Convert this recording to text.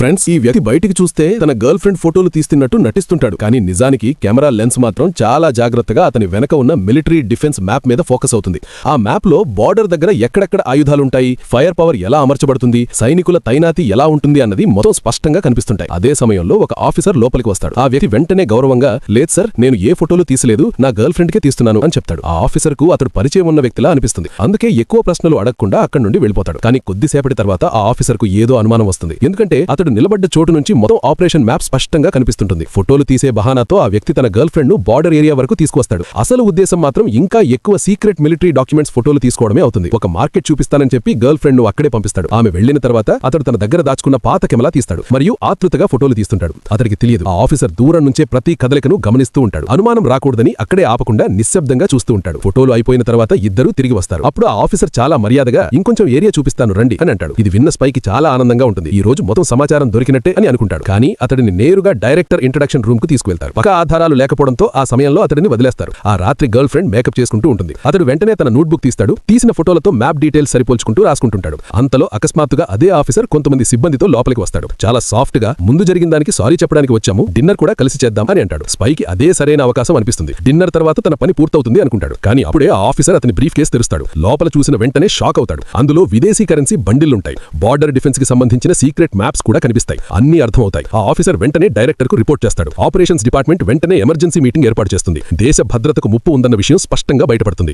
Friends, ఈ వ్యక్తి బయటికి చూస్తే తన గర్ల్ ఫ్రెండ్ ఫోటోలు తీస్తున్నట్టు నటిస్తుంటాడు. కానీ నిజానికి కెమెరా లెన్స్ మాత్రం చాలా జాగ్రత్తగా అతని వెనక ఉన్న మిలిటరీ డిఫెన్స్ మ్యాప్ మీద ఫోకస్ అవుతుంది. ఆ మ్యాప్ లో బార్డర్ దగ్గర ఎక్కడెక్కడ ఆయుధాలుంటాయి, ఫైర్ పవర్ ఎలా అమర్చబడుతుంది, సైనికుల తైనాతి ఎలా ఉంటుంది అన్నది మొత్తం స్పష్టంగా కనిపిస్తుంటాయి. అదే సమయంలో ఒక ఆఫీసర్ లోపలికి వస్తాడు. ఆ వ్యక్తి వెంటనే గౌరవంగా, లేదు సార్, నేను ఏ ఫోటోలు తీసలేదు, నా గర్ల్ ఫ్రెండ్ కే తీస్తున్నాను అని చెప్తాడు. ఆ ఆఫీసర్ కు అతడు పరిచయం ఉన్న వ్యక్తిలా అనిపిస్తుంది. అందుకే ఎక్కువ ప్రశ్నలు అడగకుండా అక్కడి నుండి వెళ్ళిపోతాడు. కానీ కొద్దిసేపటి తర్వాత ఆ ఆఫీసర్ కు ఏదో అనుమానం వస్తుంది. ఎందుకంటే అతడు నిలబడ్డ చోటు నుంచి మొత్తం ఆపరేషన్ మ్యాప్ స్పష్టంగా కనిపిస్తుంటుంది. ఫోటోలు తీసే బహానాతో ఆ వ్యక్తి తన గర్ల్ ఫ్రెండ్ ను బార్డర్ ఏరియా వరకు తీసుకువస్తాడు. అసలు ఉద్దేశం మాత్రం ఇంకా ఎక్కువ సీక్రెట్ మిలిటరీ డాక్యుమెంట్స్ ఫోటోలు తీసుకోవడమే అవుతుంది. ఒక మార్కెట్ చూపిస్తానని చెప్పి గర్ల్ ఫ్రెండ్ ను అక్కడే పంపిస్తాడు. ఆమె వెళ్లిన తర్వాత అతడు తన దగ్గర దాచుకున్న పాత కెమెరా తీస్తాడు మరియు ఆతృతగా ఫోటోలు తీస్తుంటాడు. అతడికి తెలియదు, ఆ ఆఫీసర్ దూరం నుంచే ప్రతి కదలికను గమనిస్తూ ఉంటాడు. అనుమానం రాకూడదని అక్కడే ఆపకుండా నిశ్శబ్దంగా చూస్తూ ఉంటాడు. ఫోటోలు అయిపోయిన తర్వాత ఇద్దరూ తిరిగి వస్తారు. అప్పుడు ఆ ఆఫీసర్ చాలా మర్యాదగా, ఇంకొంచెం ఏరియా చూపిస్తాను రండి అని అంటాడు. ఇది విన్న స్పైకి చాలా ఆనందంగా ఉంటుంది. ఈ రోజు మొత్తం సమాచారం దొరికినట్టే అని అనుకుంటాడు. కానీ అతడిని నేరుగా డైరెక్టర్ ఇంట్రడక్షన్ రూమ్ కు తీసుకువెళ్తారు. పక్క ఆధారాలు లేకపోవడంతో ఆ సమయంలో అతడిని వదిలేస్తారు. ఆ రాత్రి గర్ల్ ఫ్రెండ్ మేకప్ చేసుకుంటూ ఉంటుంది. అతడు వెంటనే తన నోట్బుక్ తీస్తాడు. తీసిన ఫోటోలతో మ్యాప్ డీటెయిల్స్ సరిపోల్చుకుంటూ రాసుకుంటుంటాడు. అంతలో అకస్మాత్తుగా అదే ఆఫీసర్ కొంతమంది సిబ్బందితో లోపలికి వస్తాడు. చాలా సాఫ్ట్ గా, ముందు జరిగిన దానికి సారీ చెప్పడానికి వచ్చాము, డిన్నర్ కూడా కలిసి చేద్దాం అని అంటాడు. స్పైకి అదే సరైన అవకాశం అనిపిస్తుంది. డిన్నర్ తర్వాత తన పని పూర్తవుతుంది అనుకుంటాడు. కానీ అప్పుడే ఆ ఆఫీసర్ అతని బ్రీఫ్ కేసు తెరుస్తాడు. లోపల చూసిన వెంటనే షాక్ అవుతాడు. అందులో విదేశీ కరెన్సీ బండిల్లుంటాయి. బార్డర్ డిఫెన్స్ కి సంబంధించిన సీక్రెట్ మ్యాప్స్ కూడా కనిపిస్తాయి. అన్ని అర్థమవుతాయి. ఆ ఆఫీసర్ వెంటనే డైరెక్టర్ కు రిపోర్ట్ చేస్తాడు. ఆపరేషన్స్ డిపార్ట్మెంట్ వెంటనే ఎమర్జెన్సీ మీటింగ్ ఏర్పాటు చేస్తుంది. దేశ భద్రతకు ముప్పు ఉందన్న విషయం స్పష్టంగా బయటపడుతుంది.